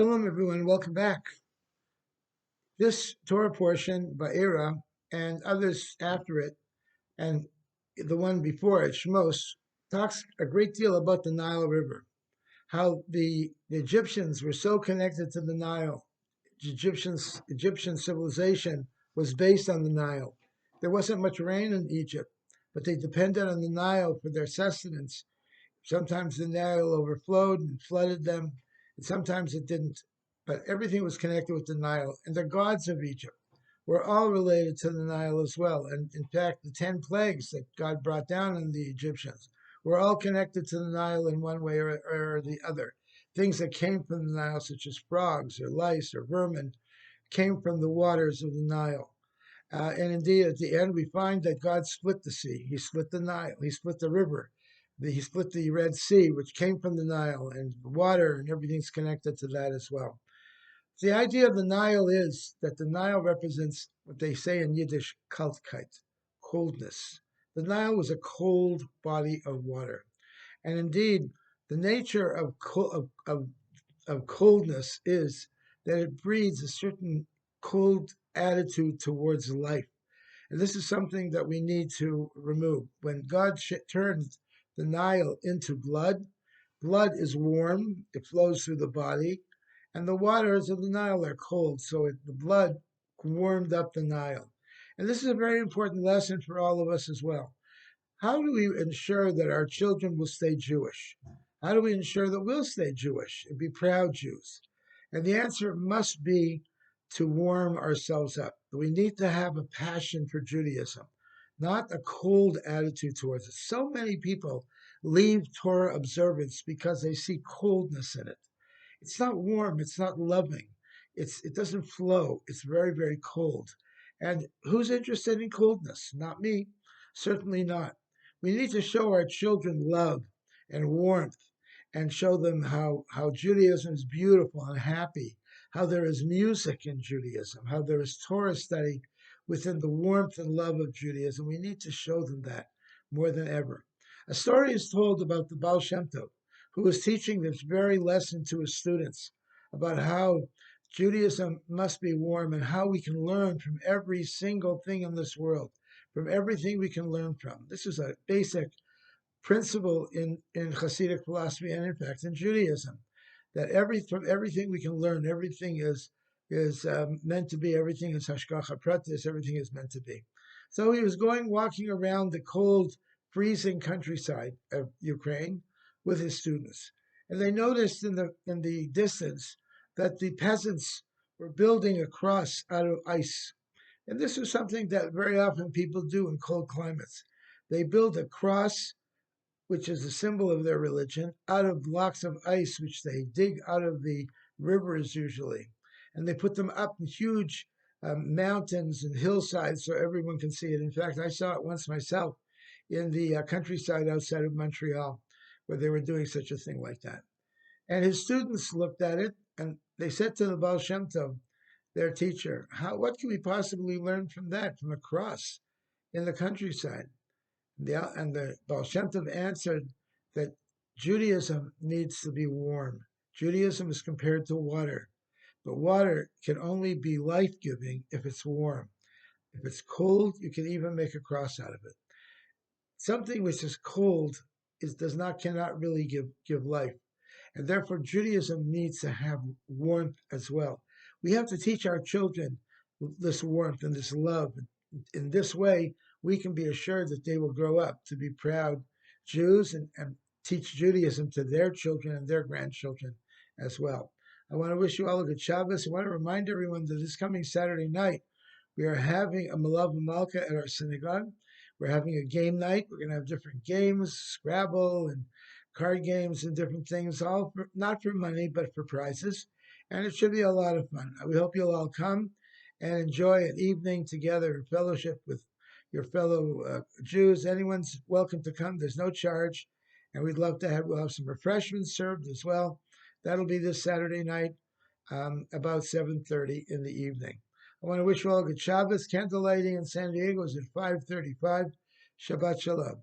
Shalom, everyone. Welcome back. This Torah portion, Ba'era, and others after it, and the one before it, Shmos, talks a great deal about the Nile River, how the Egyptians were so connected to the Nile. Egyptian civilization was based on the Nile. There wasn't much rain in Egypt, but they depended on the Nile for their sustenance. Sometimes the Nile overflowed and flooded them, and sometimes it didn't. But everything was connected with the Nile. And the gods of Egypt were all related to the Nile as well. And in fact, the 10 plagues that God brought down on the Egyptians were all connected to the Nile in one way or the other. Things that came from the Nile, such as frogs or lice or vermin, came from the waters of the Nile. And indeed, at the end, we find that God split the sea. He split the Nile. He split the river. He split the Red Sea, which came from the Nile, and water and everything's connected to that as well. The idea of the Nile is that the Nile represents what they say in Yiddish, kaltkeit, coldness. The Nile was a cold body of water. And indeed, the nature of coldness is that it breeds a certain cold attitude towards life. And this is something that we need to remove. When God turned the Nile into blood, blood is warm, it flows through the body, and the waters of the Nile are cold, so the blood warmed up the Nile. And this is a very important lesson for all of us as well. How do we ensure that our children will stay Jewish? How do we ensure that we'll stay Jewish and be proud Jews? And the answer must be to warm ourselves up. We need to have a passion for Judaism, not a cold attitude towards it. So many people leave Torah observance because they see coldness in it. It's not warm, it's not loving, it doesn't flow, it's very, very cold. And who's interested in coldness? Not me, certainly not. We need to show our children love and warmth and show them how Judaism is beautiful and happy, how there is music in Judaism, how there is Torah study within the warmth and love of Judaism. We need to show them that more than ever. A story is told about the Baal Shem Tov, who was teaching this very lesson to his students about how Judaism must be warm and how we can learn from every single thing in this world, from everything we can learn from. This is a basic principle in Hasidic philosophy and in fact in Judaism, that from everything we can learn, everything is meant to be, everything is hashgacha pratis, everything is meant to be. So he was walking around the cold, freezing countryside of Ukraine with his students, and they noticed in the distance that the peasants were building a cross out of ice. And this is something that very often people do in cold climates. They build a cross, which is a symbol of their religion, out of blocks of ice, which they dig out of the rivers usually. And they put them up in huge mountains and hillsides so everyone can see it. In fact, I saw it once myself in the countryside outside of Montreal, where they were doing such a thing like that. And his students looked at it and they said to the Baal Shem Tov, their teacher, what can we possibly learn from that, from a cross in the countryside? And the Baal Shem Tov answered that Judaism needs to be warm. Judaism is compared to water, but water can only be life-giving if it's warm. If it's cold, you can even make a cross out of it. Something which is cold cannot really give life. And therefore, Judaism needs to have warmth as well. We have to teach our children this warmth and this love. In this way, we can be assured that they will grow up to be proud Jews and teach Judaism to their children and their grandchildren as well. I want to wish you all a good Shabbos. I want to remind everyone that this coming Saturday night, we are having a Malav Malka at our synagogue. We're having a game night. We're going to have different games, Scrabble and card games and different things, all not for money, but for prizes. And it should be a lot of fun. We hope you'll all come and enjoy an evening together in fellowship with your fellow Jews. Anyone's welcome to come. There's no charge. And we'd love to we'll have some refreshments served as well. That'll be this Saturday night, about 7:30 in the evening. I want to wish you all a good Shabbos. Candle lighting in San Diego is at 5:35. Shabbat Shalom.